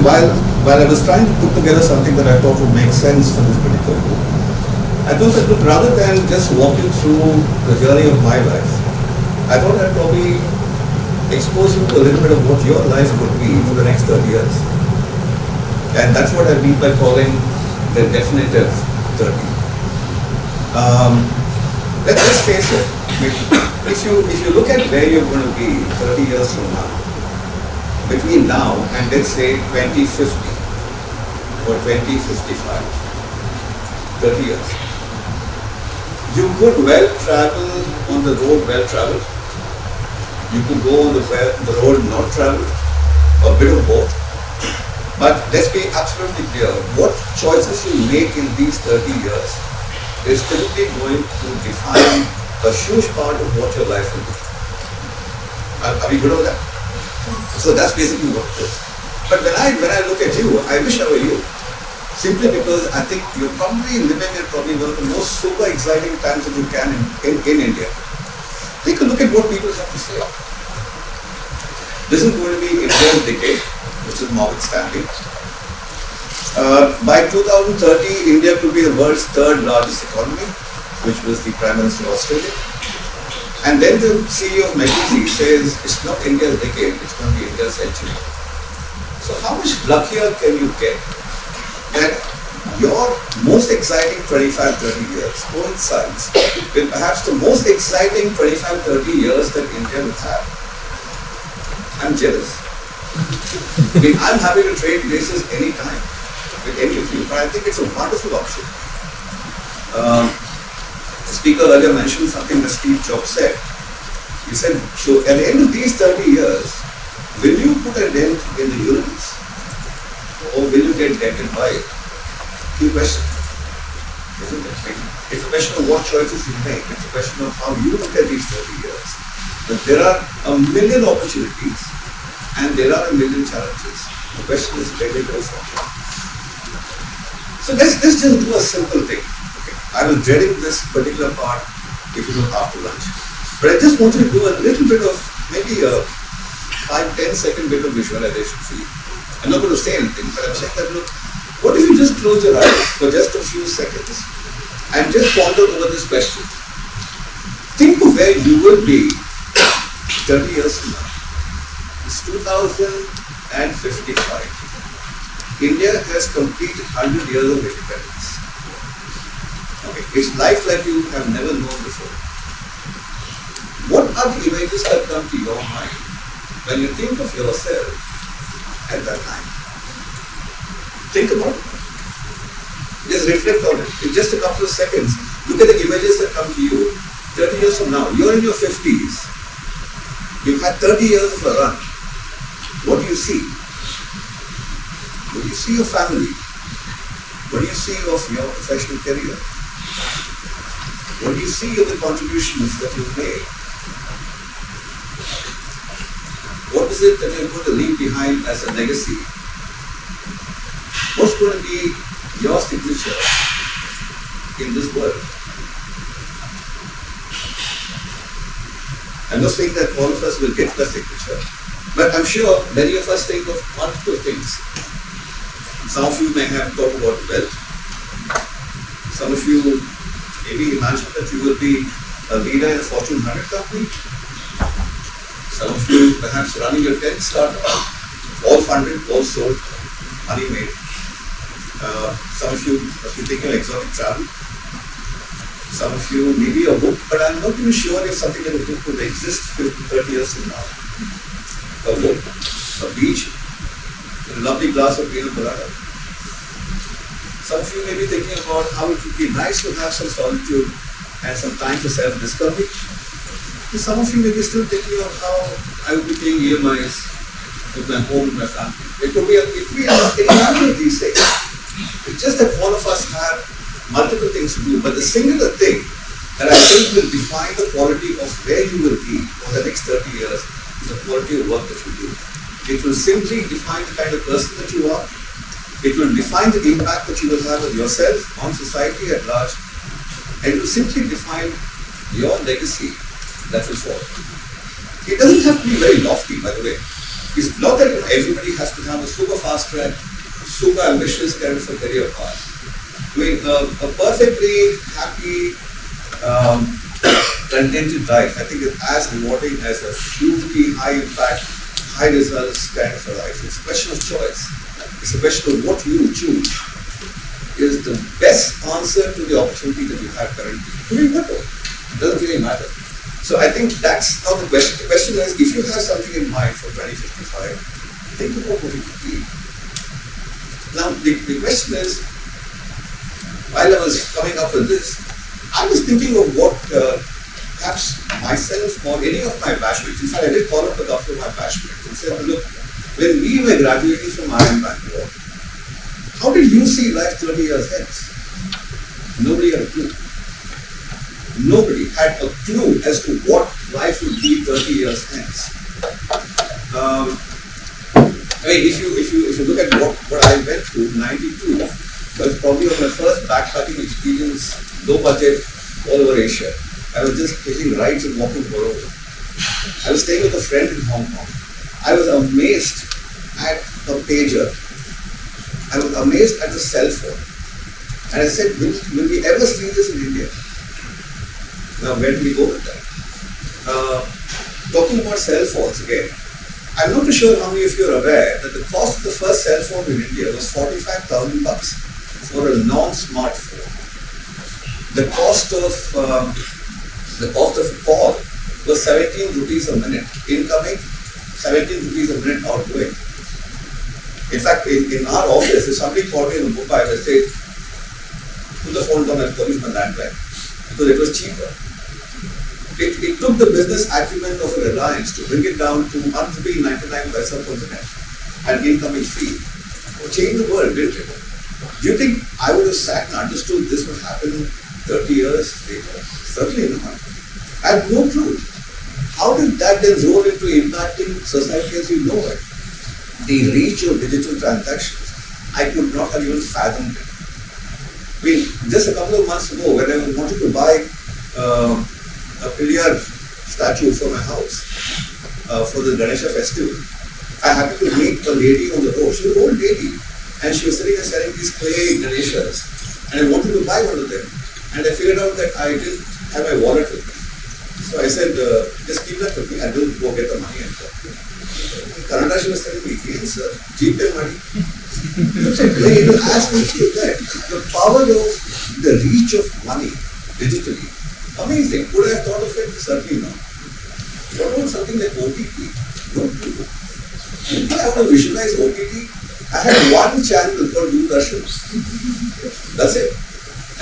while I was trying to put together something that I thought would make sense for this particular book, I thought that, look, rather than just walk you through the journey of my life, I thought I'd probably expose you to a little bit of what your life could be for the next 30 years. And that's what I mean by calling the definitive 30. Let's face it, if you look at where you're going to be 30 years from now, between now and let's say 2050 or 2055, 30 years, you could well travel on the road well traveled. You could go on the road not traveled, a bit of both. But let's be absolutely clear, what choices you make in these 30 years is typically going to define a huge part of what your life will be. Are we good on that? So that's basically what it is. But when I look at you, I wish I were you. Simply because I think you're probably living in probably one of the most super exciting times that you can in India. Take a look at what people have to say. This is going to be India's decade, which is Morgan Stanley. By 2030, India could be the world's third largest economy, which was the Prime Minister of Australia. And then the CEO of McKinsey says it's not India's decade, it's going to be India's century. So how much luckier can you get that your most exciting 25-30 years coincides with perhaps the most exciting 25-30 years that India will have? I'm jealous. I mean, I'm happy to trade places anytime with any of you, but I think it's a wonderful option. The speaker earlier mentioned something that Steve Jobs said. He said, so at the end of these 30 years, will you put a dent in the universe? Or will you get dented by it? Key question. Isn't it? It's a question of what choices you make. It's a question of how you look at these 30 years. But there are a million opportunities and there are a million challenges. The question is where they go from. So let's just do a simple thing. Okay. I was dreading this particular part if you look after lunch. But I just wanted to do a little bit of maybe a 5-10 second bit of visualization for you. I'm not going to say anything, but I'm saying that, look, what if you just close your eyes for just a few seconds and just ponder over this question? Think of where you will be 30 years from now. It's 2055. India has completed 100 years of independence. Okay. It's life like you have never known before. What are the images that come to your mind when you think of yourself at that time? Think about it. Just reflect on it. In just a couple of seconds, look at the images that come to you 30 years from now. You're in your 50s. You've had 30 years of a run. What do you see? What do you see of family? What do you see of your professional career? What do you see of the contributions that you've made? What is it that you're going to leave behind as a legacy? What's going to be your signature in this world? I'm not saying that all of us will get the signature, but I'm sure many of us think of multiple things. Some of you may have thought about wealth. Some of you maybe imagine that you will be a leader in a Fortune 100 company. Some of you perhaps running your 10th startup, all funded, all sold, money made. Some of you must be thinking of exotic travel. Some of you maybe a book, but I'm not even sure if something like a book could exist 30 years from now. A book, a beach, a lovely glass of peanut colada. Some of you may be thinking about how it would be nice to have some solitude and some time for self-discovery. Some of you may be still thinking of how I would be paying EMIs with my home and my family. It could be any of these things. It's just that all of us have multiple things to do, but the singular thing that I think will define the quality of where you will be for the next 30 years is the quality of work that you do. It will simply define the kind of person that you are. It will define the impact that you will have on yourself, on society at large, and it will simply define your legacy that will fall. It doesn't have to be very lofty, by the way. It's not that everybody has to have a super fast track, super ambitious kind of a career path. I mean, a perfectly happy, contented life, I think, is as rewarding as a hugely high impact, high results kind of a life. It's a question of choice. It's a question of what you choose is the best answer to the opportunity that you have currently. To me, what? It doesn't really matter. So I think that's not the question. The question is, if you have something in mind for 2055, think about what it could be. Now, the question is, while I was coming up with this, I was thinking of what perhaps myself or any of my batchmates, in fact, I did call up a couple of my batchmates and said, look, when we were graduating from IIM Bangalore, how did you see life 30 years hence? Nobody had a clue. Nobody had a clue as to what life would be 30 years hence. I mean, if you look at what I went through, 92 was probably my first backpacking experience, low budget, all over Asia. I was just taking rides and walking all over. I was staying with a friend in Hong Kong. I was amazed at a pager. I was amazed at the cell phone. And I said, will we ever see this in India? Now, where do we go with that? Talking about cell phones again, I'm not too sure how many of you are aware that the cost of the first cell phone in India was 45,000 bucks for a non-smartphone. The cost of a call was 17 rupees a minute incoming, 17 rupees a minute outgoing. In fact, in our office, if somebody called me in Mumbai, I said, put the phone down and call me my landline because it was cheaper. It took the business acumen of a Reliance to bring it down to 1 rupee 99 paisa per minute and incoming fee. It changed the world, didn't it? Do you think I would have sat and understood this would happen 30 years later? Certainly not. I had no clue. How did that then roll into impacting society as you know it? The reach of digital transactions, I could not have even fathomed it. I mean, just a couple of months ago, when I wanted to buy a Prahlad statue for my house for the Ganesha festival, I happened to meet a lady on the road. She was an old lady, and she was sitting and selling these clay Ganeshas, and I wanted to buy one of them. And I figured out that I didn't have my wallet with me. So I said, just keep that with me, I will go get the money and come. In Kannada, she was telling me, yes, sir, keep the money. I said, great, as we keep that, the power of the reach of money digitally, amazing. Would I have thought of it? Certainly not. What about something like OTT? No clue. If I want to visualize OTT, I had one channel called Doordarshan. That's it.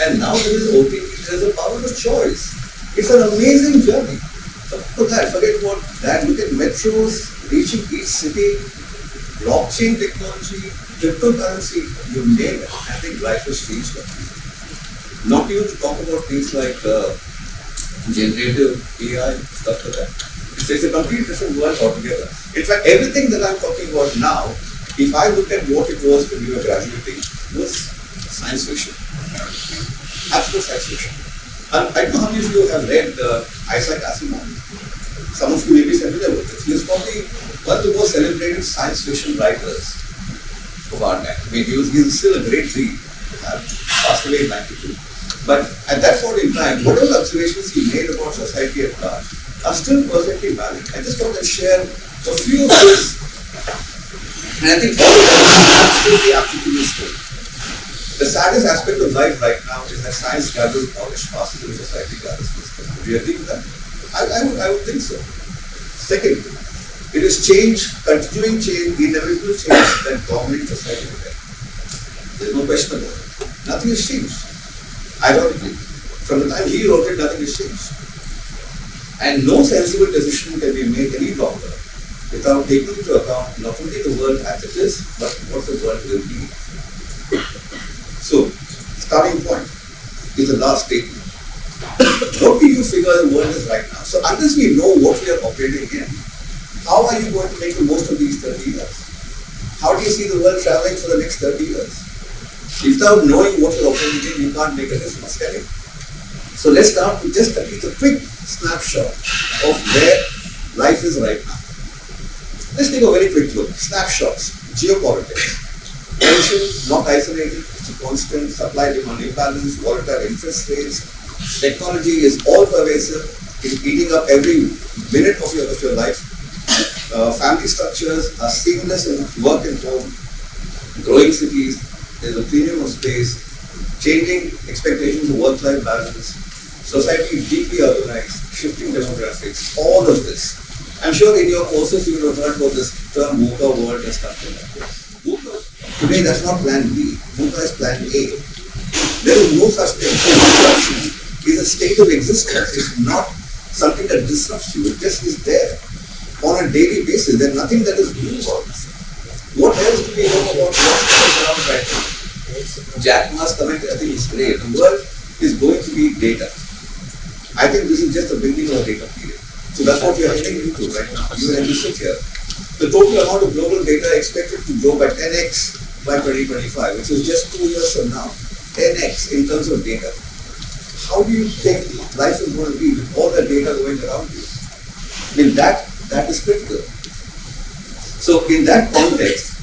And now there is OTT, there is a power of choice. It's an amazing journey. So forget about that. Look at metros reaching each city, blockchain technology, cryptocurrency, you name it. I think life has changed. Not even to talk about things like generative AI, stuff like that. It's a completely different world altogether. In fact, everything that I'm talking about now, if I look at what it was when we were graduating, was science fiction. Absolute science fiction. And I don't know how many of you have read Isaac Asimov. Some of you may be familiar with it. He is probably one of the most celebrated science fiction writers of our time. I mean, he's still a great read. Passed away in 92. But at that point in time, whatever observations he made about society at large are still perfectly valid. I just thought I'd share a few of his, and I think all of them are absolutely applicable still. The saddest aspect of life right now is that science gathers knowledge faster than society gathers wisdom. Do you agree with that? I would think so. Second, it is change, continuing change, inevitable change that dominates society today. There is no question about it. Nothing has changed. Ironically, from the time he wrote it, nothing has changed. And no sensible decision can be made any longer without taking into account not only the world as it is, but what the world will be. So, starting point is the last statement. What do you figure the world is right now? So, unless we know what we are operating in, how are you going to make the most of these 30 years? How do you see the world traveling for the next 30 years? Without knowing what you're operating in, you can't make a difference, can you? So let's start with just at least a quick snapshot of where life is right now. Let's take a very quick look. Snapshots, geopolitics. Tension, not isolated, it's a constant supply-demand imbalance, volatile interest rates. Technology is all pervasive, it's eating up every minute of your life. Family structures are seamless in work and home. Growing cities, there's a premium of space. Changing expectations of work-life balance. Society is deeply urbanized, shifting demographics, all of this. I'm sure in your courses you will have heard about this term VUCA world and stuff like that. VUCA, today that's not plan B, VUCA is plan A. There is no such thing. Disruption is a state of existence. It's not something that disrupts you, it just is there on a daily basis. There's nothing that is new about this. What else do we know about what's going around right now? Jack Ma's comment, I think, is great. The world is going to be data. I think this is just the beginning of a data period. So that's what we are heading into right now. You and you sit here. The total amount of global data expected to grow by 10x by 2025, which is just 2 years from now. 10x in terms of data. How do you think life is going to be with all the data going around you? I mean, that is critical. So in that context,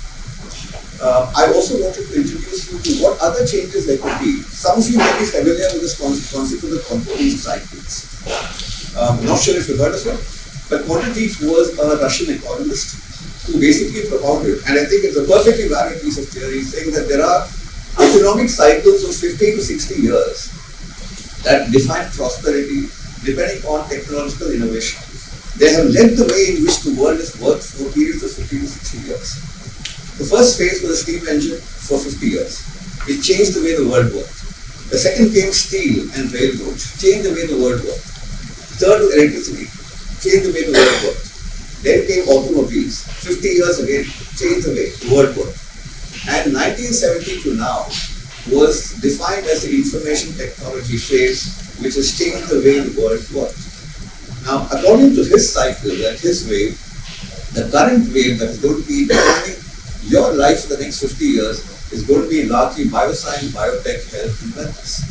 I also wanted to introduce you to what other changes there could be. Some of you may be familiar with this concept of the quantity cycles. Not sure if you've heard of it, but Quantitative was a Russian economist who basically propounded, and I think it's a perfectly valid piece of theory, saying that there are economic cycles of 50 to 60 years that define prosperity depending on technological innovation. They have led the way in which the world has worked for periods of 50 to 60 years. The first phase was the steam engine for 50 years. It changed the way the world worked. The second came steel and railroads, changed the way the world worked. Third was electricity, changed the way the world worked. Then came automobiles, 50 years again, changed the way the world worked. And 1970 to now was defined as the information technology phase, which has changed the way the world worked. Now, according to his cycle and his wave, the current wave that is going to be defining your life for the next 50 years is going to be largely bioscience, biotech, health, and wellness.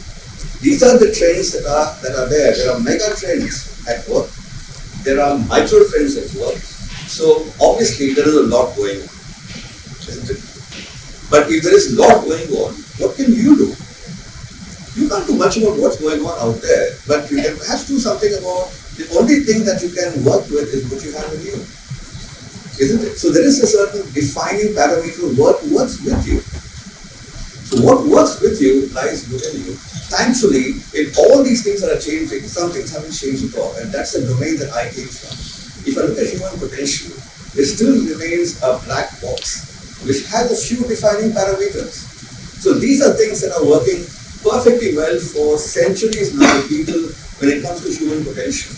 These are the trends that are there. There are mega trends at work. There are micro trends at work. So obviously there is a lot going on, isn't it? But if there is a lot going on, what can you do? You can't do much about what's going on out there, but you can perhaps do something about the only thing that you can work with is what you have in you. Isn't it? So there is a certain defining parameter of what works with you. So what works with you lies within you. Thankfully, in all these things that are changing, some things haven't changed at all, and that's the domain that I came from. If I look at human potential, it still remains a black box, which has a few defining parameters. So these are things that are working perfectly well for centuries now with people when it comes to human potential.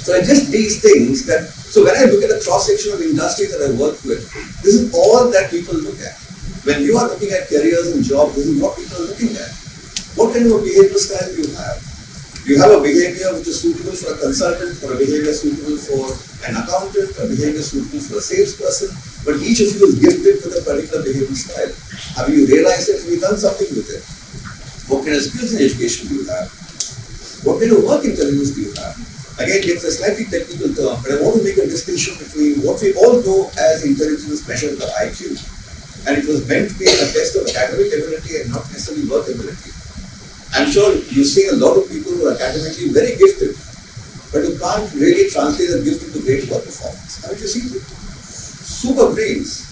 So it's just these things that, so when I look at the cross-section of industry that I work with, this is all that people look at. When you are looking at careers and jobs, this is what people are looking at. What kind of a behavioral style do you have? Do you have a behavior which is suitable for a consultant, or a behavior suitable for an accountant, a behavior suitable for a salesperson? But each of you is gifted with a particular behavioral style. Have you realized it? Have you done something with it? What kind of skills and education do you have? What kind of work intelligence do you have? Again, it's a slightly technical term, but I want to make a distinction between what we all know as intelligence measured by IQ. And it was meant to be a test of academic ability and not necessarily work ability. I'm sure you see a lot of people who are academically very gifted, but who can't really translate that gift into great work performance. Haven't you seen it? Super brains,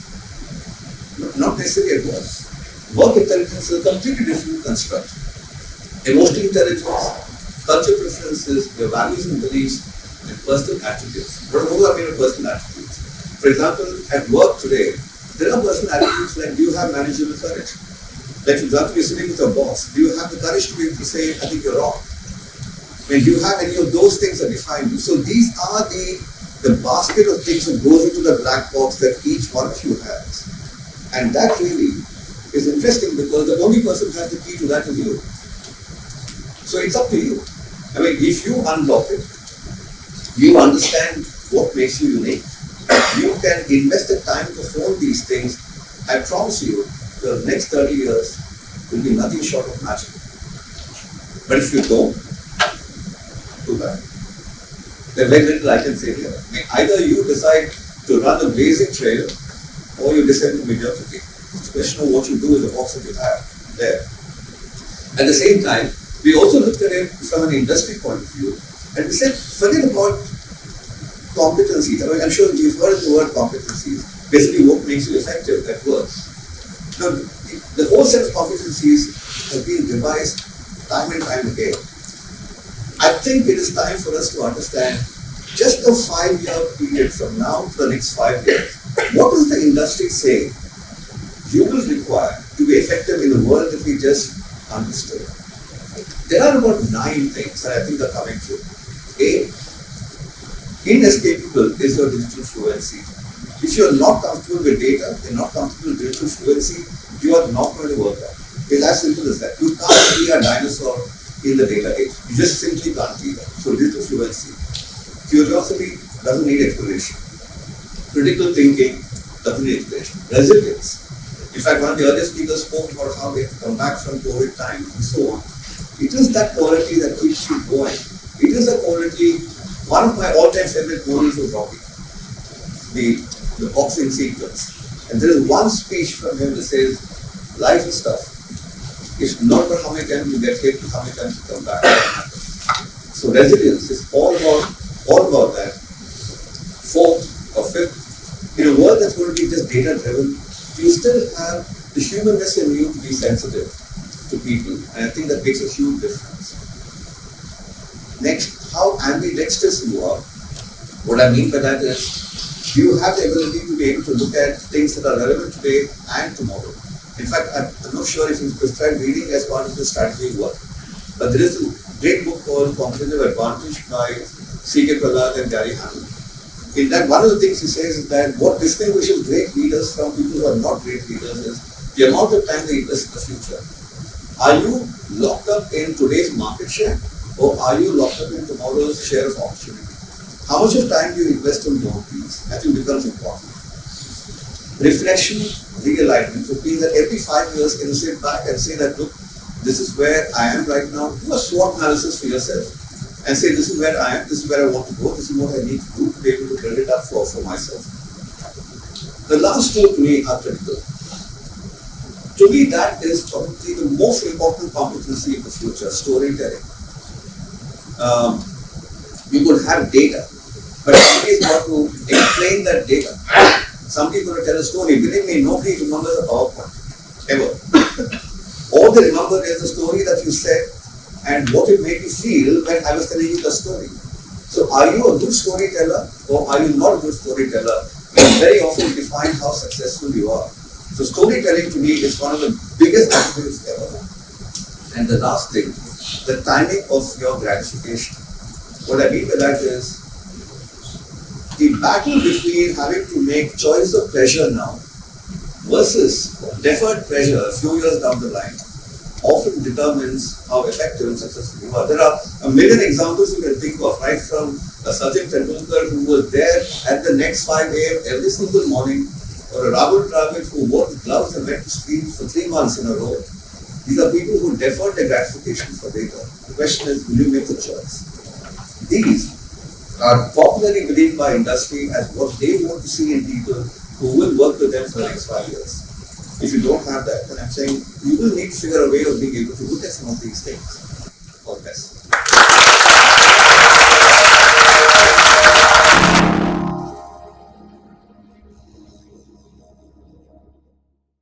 not necessarily at work. Work intelligence is a completely different construct. Emotional intelligence, culture preferences, your values and beliefs, and personal attributes. What are your personal attributes? For example, at work today, there are personal attributes like, do you have managerial courage? Like, for example, you're sitting with your boss. Do you have the courage to be able to say, I think you're wrong? I mean, do you have any of those things that define you? So these are the basket of things that goes into the black box that each one of you has. And that really is interesting because the only person who has the key to that is you. So it's up to you. I mean, if you unlock it, you understand what makes you unique. You can invest the time to hone these things. I promise you, the next 30 years will be nothing short of magic. But if you don't, too bad. There's very little I can say here. I mean, either you decide to run a blazing trail, or you descend to mediocrity. It's a question of what you do with the box that you have there. At the same time, we also looked at it from an industry point of view, and we said, forget about competencies. I mean, I'm sure you've heard the word competencies. Basically, what makes you effective at work. Now, the whole set of competencies have been revised time and time again. I think it is time for us to understand just a 5-year period from now to the next 5 years. What does the industry say you will require to be effective in the world that we just understood? There are about 9 things that I think are coming true. A, inescapable is your digital fluency. If you're not comfortable with data, you're not comfortable with digital fluency, you are not going to work out. It's as simple as that. You can't be a dinosaur in the data age. You just simply can't be that. So digital fluency. Curiosity doesn't need explanation. Critical thinking doesn't need explanation. Resilience. In fact, one of the earlier speakers spoke about how they come back from COVID time and so on. It is that quality that keeps you going. It is a quality. One of my all-time favorite movies was Rocky, the boxing sequence. And there is one speech from him that says, life is tough. It's not about how many times you get hit, how many times you come back. So resilience is all about that. Fourth or fifth, in a world that's going to be just data-driven, you still have the humanness in you to be sensitive to people. And I think that makes a huge difference. Next, how ambidextrous you are. What I mean by that is, you have the ability to be able to look at things that are relevant today and tomorrow. In fact, I'm not sure if you've prescribed reading as part of the strategy work, but there is a great book called Competitive Advantage by C.K. Prahlad and Gary Hamel. In that, one of the things he says is that what distinguishes great leaders from people who are not great leaders is the amount of time they invest in the future. Are you locked up in today's market share, or are you locked up in tomorrow's share of opportunity? How much of time do you invest in your piece? I think becomes important. Reflection, realignment would mean that every 5 years can you sit back and say that, look, this is where I am right now. Do a SWOT analysis for yourself and say, this is where I am, this is where I want to go, this is what I need to do to be able to build it up for myself. The last two to me are critical. To me, that is probably the most important competency in the future, storytelling. You could have data, but somebody's got to explain that data. Somebody's going to tell a story. Believe me, nobody remembers a PowerPoint, ever. All they remember is the story that you said and what it made you feel when I was telling you the story. So are you a good storyteller or are you not a good storyteller? You very often define how successful you are. So storytelling to me is one of the biggest attributes ever. And the last thing, the timing of your gratification. What I mean by that is, the battle between having to make choice of pleasure now versus deferred pleasure a few years down the line often determines how effective and successful you are. There are a million examples you can think of, right from a Sachin Tendulkar who was there at the next 5 a.m. every single morning, or a Rahul Dravid who wore the gloves and went to speed for 3 months in a row. These are people who deferred their gratification for later. The question is, will you make the choice? These are popularly believed by industry as what they want to see in people who will work with them for the next 5 years. If you don't have that, then I'm saying you will need to figure a way of being able to look at some of these things.